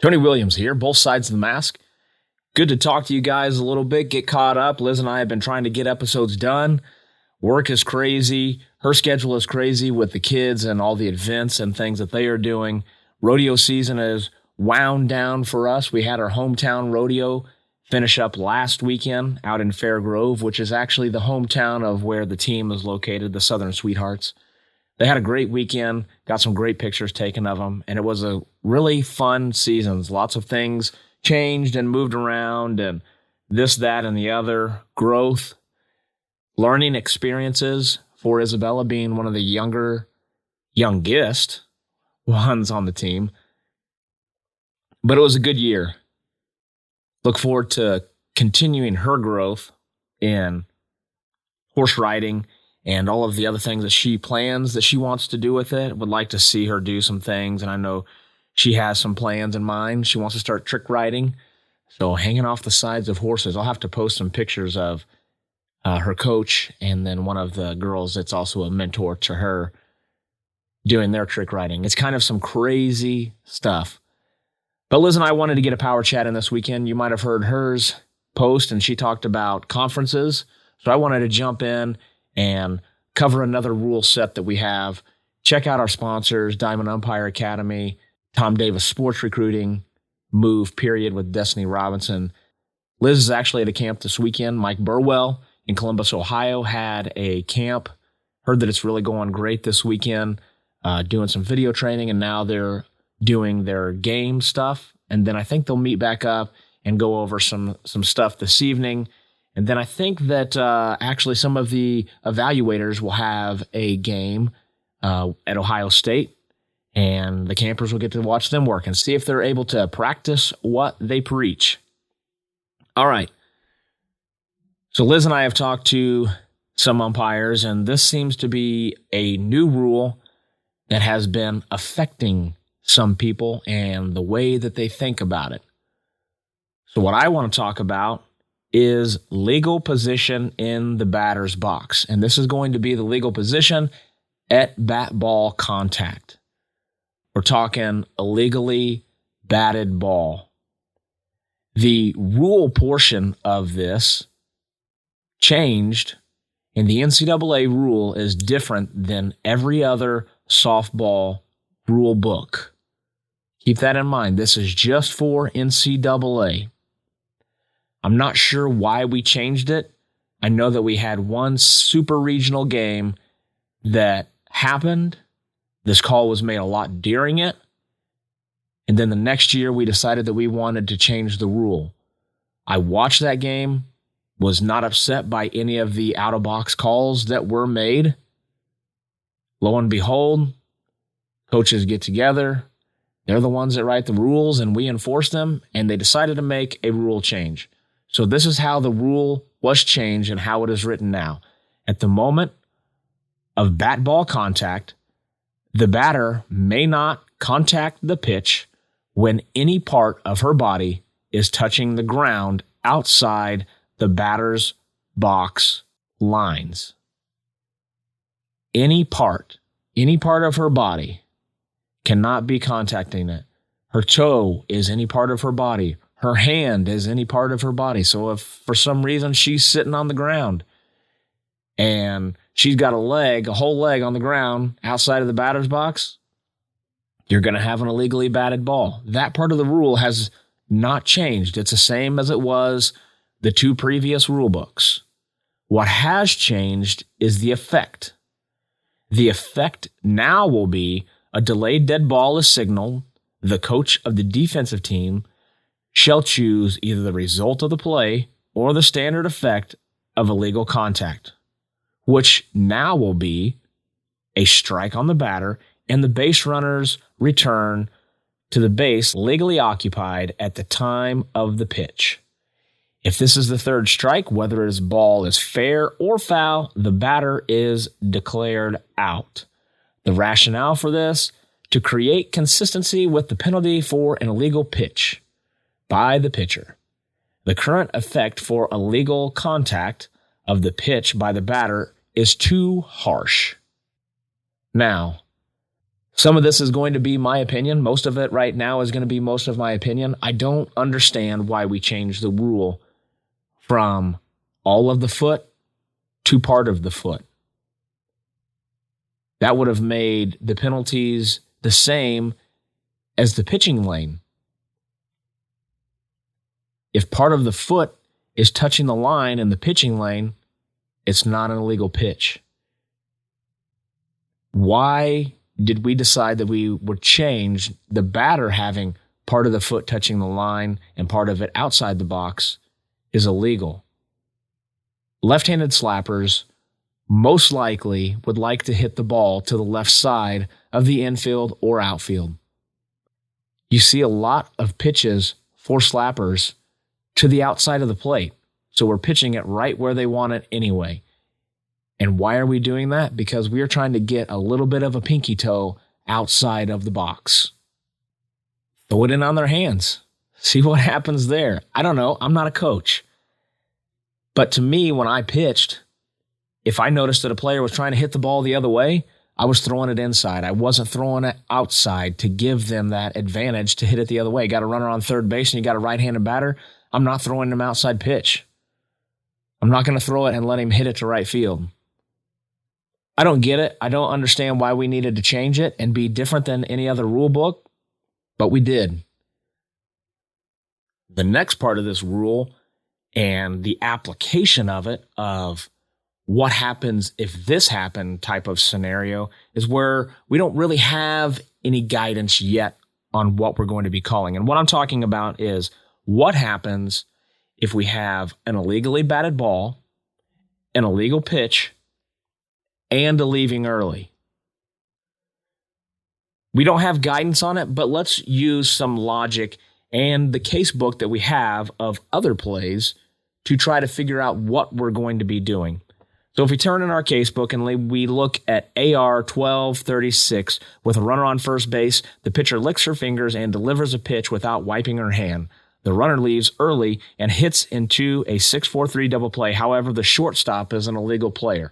Tony Williams here, both sides of the mask. Good to talk to you guys a little bit, get caught up. Liz and I have been trying to get episodes done. Work is crazy. Her schedule is crazy with the kids and all the events and things that they are doing. Rodeo season is wound down for us. We had our hometown rodeo finish up last weekend out in Fair Grove, which is actually the hometown of where the team is located, the Southern Sweethearts. They had a great weekend, got some great pictures taken of them, and it was a really fun season. Lots of things changed and moved around, and this, that, and the other. Growth, learning experiences for Isabella being one of the youngest ones on the team. But it was a good year. Look forward to continuing her growth in horse riding and all of the other things that she plans that she wants to do with it. Would like to see her do some things, and I know she has some plans in mind. She wants to start trick riding, so hanging off the sides of horses. I'll have to post some pictures of her coach and then one of the girls that's also a mentor to her doing their trick riding. It's kind of some crazy stuff. But Liz and I wanted to get a power chat in this weekend. You might have heard hers post, and she talked about conferences. So I wanted to jump in and cover another rule set that we have. Check out our sponsors, Diamond Umpire Academy, Tom Davis Sports Recruiting, Move Period with Destiny Robinson. Liz is actually at a camp this weekend. Mike Burwell in Columbus, Ohio had a camp. Heard that it's really going great this weekend, doing some video training, and now they're doing their game stuff. And then I think they'll meet back up and go over some stuff this evening. And then I think that actually some of the evaluators will have a game at Ohio State, and the campers will get to watch them work and see if they're able to practice what they preach. All right. So Liz and I have talked to some umpires, and this seems to be a new rule that has been affecting some people and the way that they think about it. So what I want to talk about is legal position in the batter's box. And this is going to be the legal position at bat ball contact. We're talking illegally batted ball. The rule portion of this changed, and the NCAA rule is different than every other softball rule book. Keep that in mind. This is just for NCAA. I'm not sure why we changed it. I know that we had one super regional game that happened. This call was made a lot during it. And then the next year we decided that we wanted to change the rule. I watched that game, was not upset by any of the out-of-box calls that were made. Lo and behold, coaches get together. They're the ones that write the rules, and we enforce them, and they decided to make a rule change. So this is how the rule was changed and how it is written now. At the moment of bat ball contact, the batter may not contact the pitch when any part of her body is touching the ground outside the batter's box lines. Any part of her body cannot be contacting it. Her toe is any part of her body. Her hand is any part of her body. So if for some reason she's sitting on the ground and she's got a whole leg on the ground outside of the batter's box, you're going to have an illegally batted ball. That part of the rule has not changed. It's the same as it was the two previous rule books. What has changed is the effect. The effect now will be a delayed dead ball is signaled. The coach of the defensive team shall choose either the result of the play or the standard effect of illegal contact, which now will be a strike on the batter and the base runners return to the base legally occupied at the time of the pitch. If this is the third strike, whether his ball is fair or foul, the batter is declared out. The rationale for this, to create consistency with the penalty for an illegal pitch by the pitcher. The current effect for illegal contact of the pitch by the batter is too harsh. Now, Some of this is going to be my opinion. Most of it right now is going to be most of my opinion. I don't understand why we changed the rule from all of the foot to part of the foot. That would have made the penalties the same as the pitching lane. If part of the foot is touching the line in the pitching lane, it's not an illegal pitch. Why did we decide that we would change the batter having part of the foot touching the line and part of it outside the box is illegal? Left-handed slappers most likely would like to hit the ball to the left side of the infield or outfield. You see a lot of pitches for slappers to the outside of the plate, so we're pitching it right where they want it anyway. And why are we doing that? Because we are trying to get a little bit of a pinky toe outside of the box. Throw it in on their hands. See what happens there. I don't know. I'm not a coach. But to me, when I pitched, if I noticed that a player was trying to hit the ball the other way, I was throwing it inside. I wasn't throwing it outside to give them that advantage to hit it the other way. You got a runner on third base and you got a right-handed batter. I'm not throwing him outside pitch. I'm not going to throw it and let him hit it to right field. I don't get it. I don't understand why we needed to change it and be different than any other rule book, but we did. The next part of this rule and the application of it, of what happens if this happened type of scenario, is where we don't really have any guidance yet on what we're going to be calling. And what I'm talking about is what happens if we have an illegally batted ball, an illegal pitch, and a leaving early. We don't have guidance on it, but let's use some logic and the case book that we have of other plays to try to figure out what we're going to be doing. So if we turn in our case book and we look at AR 1236 with a runner on first base, the pitcher licks her fingers and delivers a pitch without wiping her hand. The runner leaves early and hits into a 6-4-3 double play. However, the shortstop is an illegal player.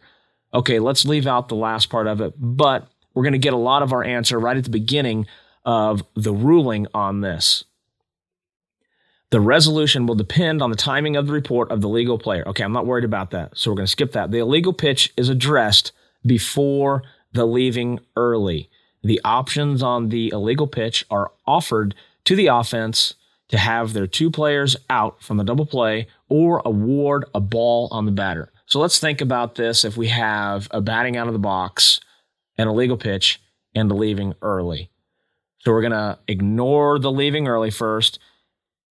Okay, let's leave out the last part of it, but we're going to get a lot of our answer right at the beginning of the ruling on this. The resolution will depend on the timing of the report of the legal player. Okay, I'm not worried about that, so we're going to skip that. The illegal pitch is addressed before the leaving early. The options on the illegal pitch are offered to the offense to have their two players out from the double play or award a ball on the batter. So let's think about this if we have a batting out of the box, an illegal pitch, and the leaving early. So we're going to ignore the leaving early first.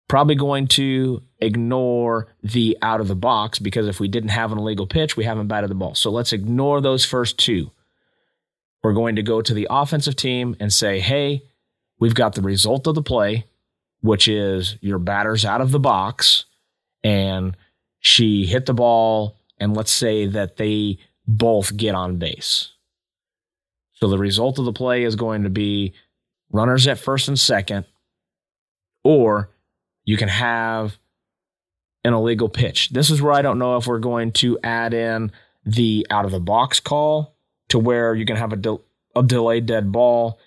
Probably going to ignore the out of the box because if we didn't have an illegal pitch, we haven't batted the ball. So let's ignore those first two. We're going to go to the offensive team and say, hey, we've got the result of the play, which is your batter's out of the box and she hit the ball, and let's say that they both get on base. So the result of the play is going to be runners at first and second, or you can have an illegal pitch. This is where I don't know if we're going to add in the out-of-the-box call to where you can have a delayed dead ball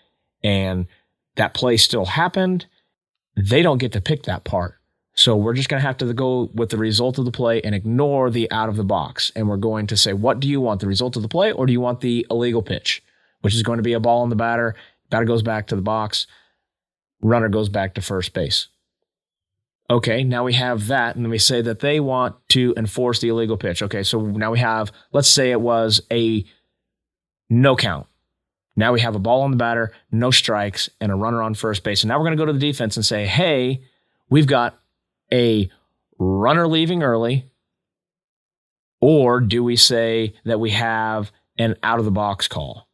and that play still happened. They don't get to pick that part. So we're just going to have to go with the result of the play and ignore the out-of-the-box. And we're going to say, what do you want, the result of the play, or do you want the illegal pitch, which is going to be a ball on the batter. Batter goes back to the box. Runner goes back to first base. Okay, now we have that, and then we say that they want to enforce the illegal pitch. Okay, so now we have, let's say it was a no count. Now we have a ball on the batter, no strikes, and a runner on first base. And now we're going to go to the defense and say, hey, we've got a runner leaving early, or do we say that we have an out-of-the-box call?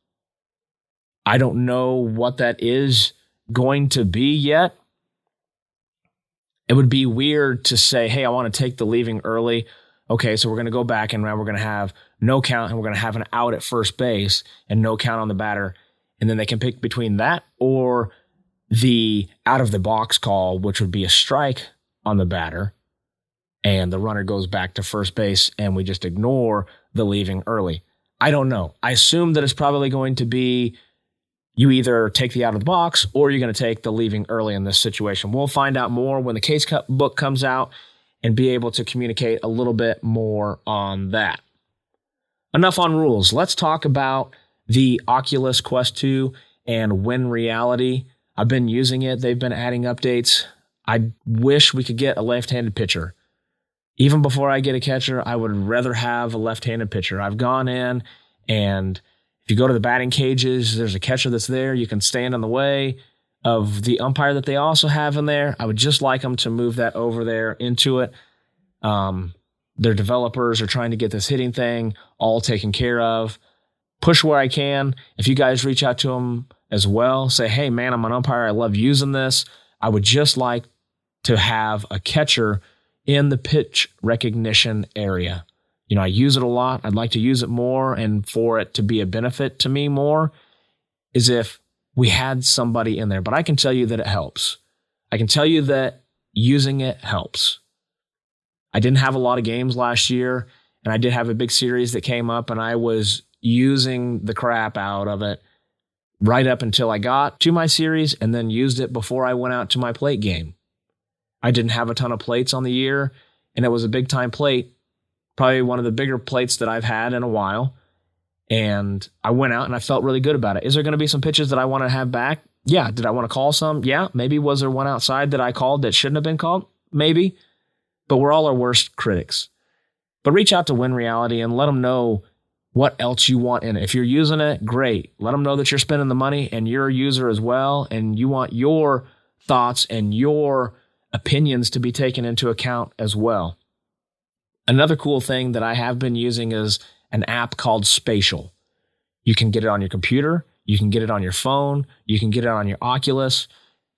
I don't know what that is going to be yet. It would be weird to say, hey, I want to take the leaving early. Okay, so we're going to go back and now we're going to have no count and we're going to have an out at first base and no count on the batter. And then they can pick between that or the out-of-the-box call, which would be a strike on the batter. And the runner goes back to first base and we just ignore the leaving early. I don't know. I assume that it's probably going to be you either take the out of the box or you're going to take the leaving early in this situation. We'll find out more when the case book comes out and be able to communicate a little bit more on that. Enough on rules. Let's talk about the Oculus Quest 2 and Win Reality. I've been using it. They've been adding updates. I wish we could get a left-handed pitcher. Even before I get a catcher, I would rather have a left-handed pitcher. I've gone in, and if you go to the batting cages, there's a catcher that's there. You can stand in the way of the umpire that they also have in there. I would just like them to move that over there into it. Their developers are trying to get this hitting thing all taken care of. Push where I can. If you guys reach out to them as well, say, hey, man, I'm an umpire. I love using this. I would just like to have a catcher in the pitch recognition area. You know, I use it a lot. I'd like to use it more, and for it to be a benefit to me more is if we had somebody in there. But I can tell you that it helps. I can tell you that using it helps. I didn't have a lot of games last year, and I did have a big series that came up, and I was using the crap out of it right up until I got to my series, and then used it before I went out to my plate game. I didn't have a ton of plates on the year, and it was a big-time plate, probably one of the bigger plates that I've had in a while, and I went out and I felt really good about it. Is there going to be some pitches that I want to have back? Yeah. Did I want to call some? Yeah. Maybe was there one outside that I called that shouldn't have been called? Maybe. But we're all our worst critics. But reach out to Win Reality and let them know what else you want in it. If you're using it, great. Let them know that you're spending the money and you're a user as well, and you want your thoughts and your opinions to be taken into account as well. Another cool thing that I have been using is an app called Spatial. You can get it on your computer, you can get it on your phone, you can get it on your Oculus,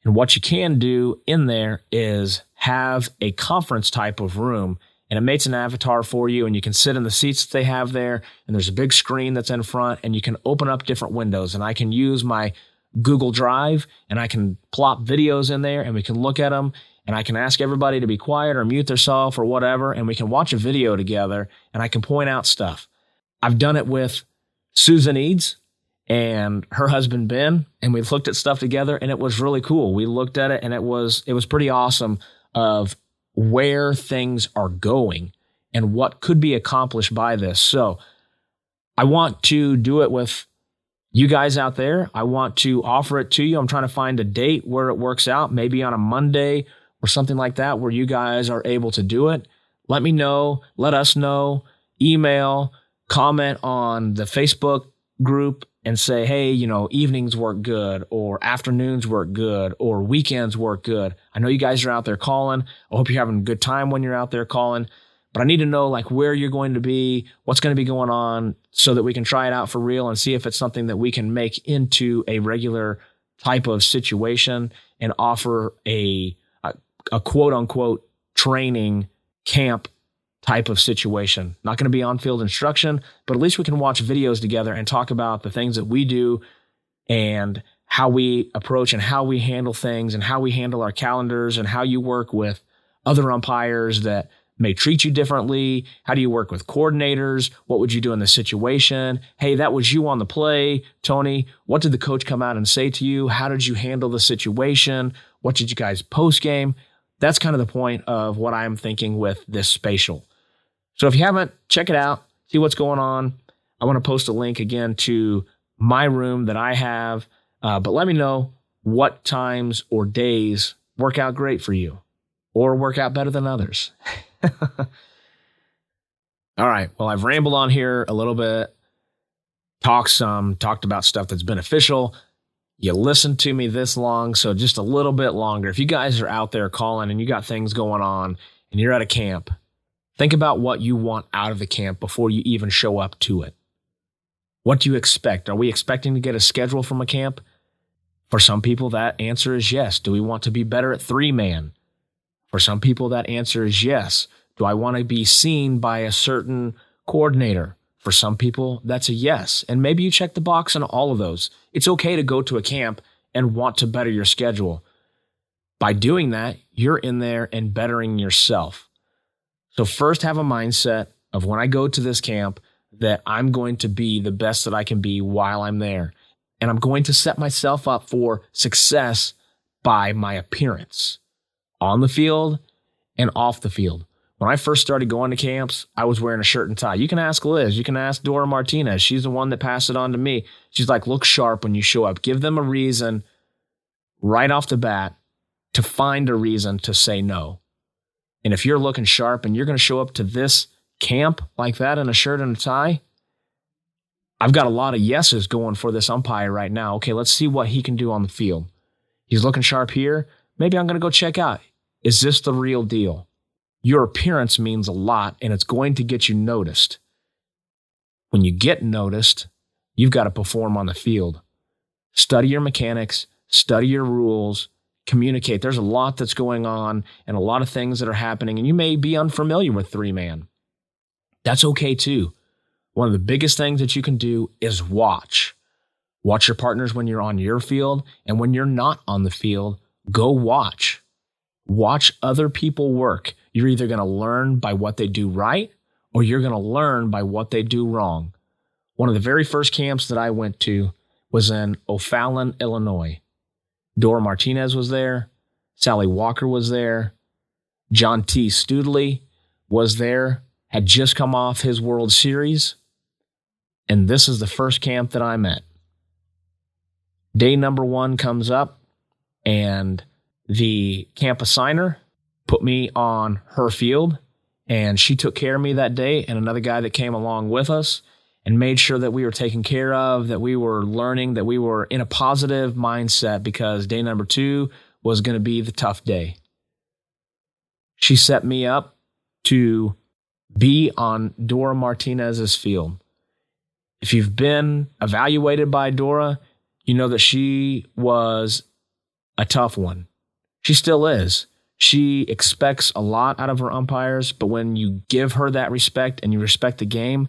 and what you can do in there is have a conference type of room, and it makes an avatar for you, and you can sit in the seats that they have there, and there's a big screen that's in front, and you can open up different windows, and I can use my Google Drive, and I can plop videos in there, and we can look at them, and I can ask everybody to be quiet or mute themselves or whatever, and we can watch a video together, and I can point out stuff. I've done it with Susan Eads and her husband Ben, and we looked at stuff together, and it was really cool. We looked at it, and it was pretty awesome of where things are going and what could be accomplished by this. So I want to do it with you guys out there. I want to offer it to you. I'm trying to find a date where it works out, maybe on a Monday or something like that, where you guys are able to do it. Let me know. Let us know. Email, comment on the Facebook group and say, hey, you know, evenings work good, or afternoons work good, or weekends work good. I know you guys are out there calling. I hope you're having a good time when you're out there calling. But I need to know like where you're going to be, what's going to be going on, so that we can try it out for real and see if it's something that we can make into a regular type of situation and offer a quote unquote training camp type of situation. Not going to be on-field instruction, but at least we can watch videos together and talk about the things that we do and how we approach and how we handle things and how we handle our calendars and how you work with other umpires that may treat you differently. How do you work with coordinators? What would you do in this situation? Hey, that was you on the play, Tony. What did the coach come out and say to you? How did you handle the situation? What did you guys post-game? That's kind of the point of what I'm thinking with this Spatial. So if you haven't, check it out, see what's going on. I want to post a link again to my room that I have, but let me know what times or days work out great for you or work out better than others. All right. Well, I've rambled on here a little bit, talked about stuff that's beneficial. You listened to me this long, so just a little bit longer. If you guys are out there calling and you got things going on and you're at a camp, think about what you want out of the camp before you even show up to it. What do you expect? Are we expecting to get a schedule from a camp? For some people, that answer is yes. Do we want to be better at 3-man? For some people, that answer is yes. Do I want to be seen by a certain coordinator? For some people, that's a yes. And maybe you check the box on all of those. It's okay to go to a camp and want to better your schedule. By doing that, you're in there and bettering yourself. So first have a mindset of when I go to this camp that I'm going to be the best that I can be while I'm there. and I'm going to set myself up for success by my appearance on the field and off the field. When I first started going to camps, I was wearing a shirt and tie. You can ask Liz. You can ask Dora Martinez. She's the one that passed it on to me. She's like, look sharp when you show up. Give them a reason right off the bat to find a reason to say no. And if you're looking sharp and you're going to show up to this camp like that in a shirt and a tie, I've got a lot of yeses going for this umpire right now. Okay, let's see what he can do on the field. He's looking sharp here. Maybe I'm going to go check out. Is this the real deal? Your appearance means a lot, and it's going to get you noticed. When you get noticed, you've got to perform on the field. Study your mechanics, study your rules, communicate. There's a lot that's going on and a lot of things that are happening, and you may be unfamiliar with three-man. That's okay too. One of the biggest things that you can do is watch. Watch your partners when you're on your field, and when you're not on the field, go watch. Watch other people work. You're either going to learn by what they do right, or you're going to learn by what they do wrong. One of the very first camps that I went to was in O'Fallon, Illinois. Dora Martinez was there. Sally Walker was there. John T. Studley was there, had just come off his World Series. And this is the first camp that I'm at. Day number 1 comes up, and the camp assigner put me on her field, and she took care of me that day, and another guy that came along with us, and made sure that we were taken care of, that we were learning, that we were in a positive mindset, because day number 2 was going to be the tough day. She set me up to be on Dora Martinez's field. If you've been evaluated by Dora, you know that she was a tough one. She still is. She expects a lot out of her umpires, but when you give her that respect and you respect the game,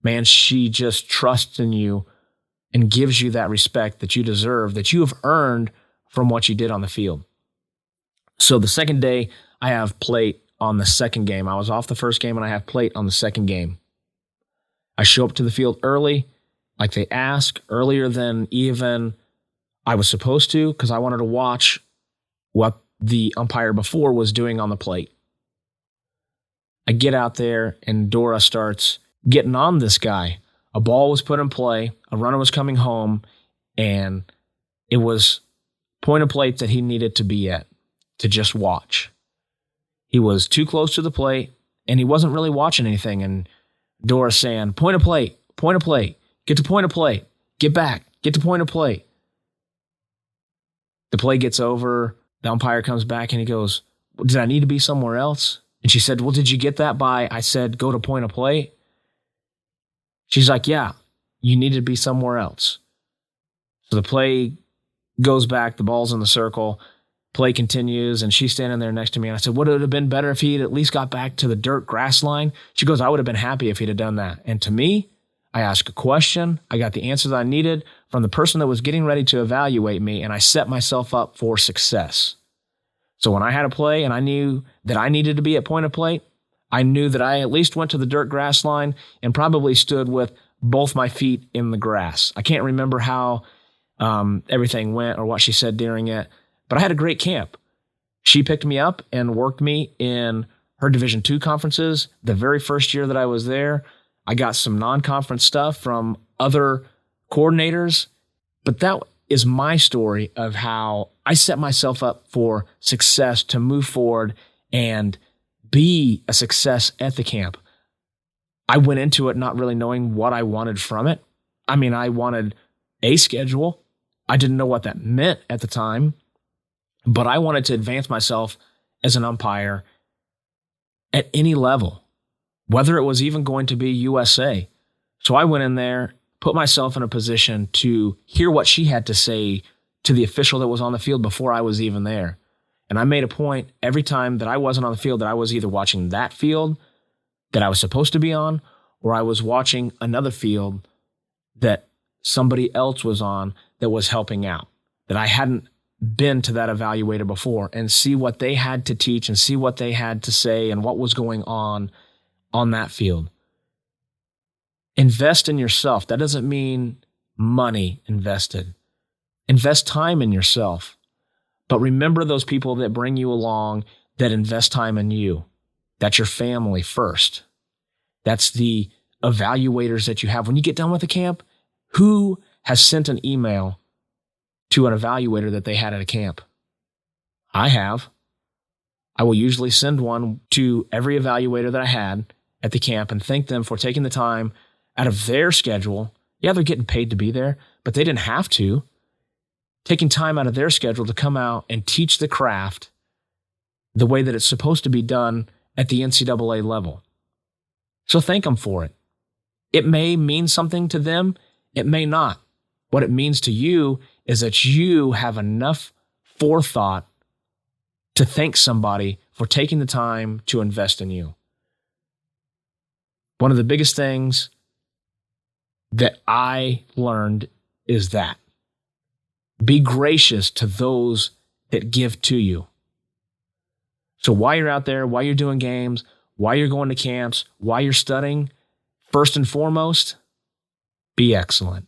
man, she just trusts in you and gives you that respect that you deserve, that you have earned from what you did on the field. So the second day, I have plate on the second game. I was off the first game, and I have plate on the second game. I show up to the field early, like they ask, earlier than even I was supposed to, because I wanted to watch what the umpire before was doing on the plate. I get out there, and Dora starts getting on this guy. A ball was put in play, a runner was coming home, and it was point of plate that he needed to be at, to just watch. He was too close to the plate, and he wasn't really watching anything, and Dora's saying, point of plate, get to point of plate, get back, get to point of plate. The play gets over, the umpire comes back, and he goes, did I need to be somewhere else? And she said, well, did you get that by, I said, go to point of plate? She's like, yeah, you needed to be somewhere else. So the play goes back, the ball's in the circle, play continues, and she's standing there next to me. And I said, would it have been better if he'd at least got back to the dirt grass line? She goes, I would have been happy if he'd have done that. And to me, I asked a question. I got the answers I needed from the person that was getting ready to evaluate me, and I set myself up for success. So when I had a play and I knew that I needed to be at point of plate, I knew that I at least went to the dirt grass line and probably stood with both my feet in the grass. I can't remember how everything went or what she said during it, but I had a great camp. She picked me up and worked me in her Division II conferences. The very first year that I was there, I got some non-conference stuff from other coordinators, but that is my story of how I set myself up for success to move forward and be a success at the camp. I went into it not really knowing what I wanted from it. I mean, I wanted a schedule. I didn't know what that meant at the time, but I wanted to advance myself as an umpire at any level, whether it was even going to be USA. So I went in there, put myself in a position to hear what she had to say to the official that was on the field before I was even there. And I made a point every time that I wasn't on the field that I was either watching that field that I was supposed to be on, or I was watching another field that somebody else was on that was helping out, that I hadn't been to that evaluator before, and see what they had to teach and see what they had to say and what was going on that field. Invest in yourself. That doesn't mean money invested. Invest time in yourself. But remember those people that bring you along that invest time in you. That's your family first. That's the evaluators that you have. When you get done with the camp, who has sent an email to an evaluator that they had at a camp? I have. I will usually send one to every evaluator that I had at the camp and thank them for taking the time out of their schedule. Yeah, they're getting paid to be there, but they didn't have to. Taking time out of their schedule to come out and teach the craft the way that it's supposed to be done at the NCAA level. So thank them for it. It may mean something to them. It may not. What it means to you is that you have enough forethought to thank somebody for taking the time to invest in you. One of the biggest things that I learned is that be gracious to those that give to you. So while you're out there, while you're doing games, while you're going to camps, while you're studying, first and foremost, be excellent.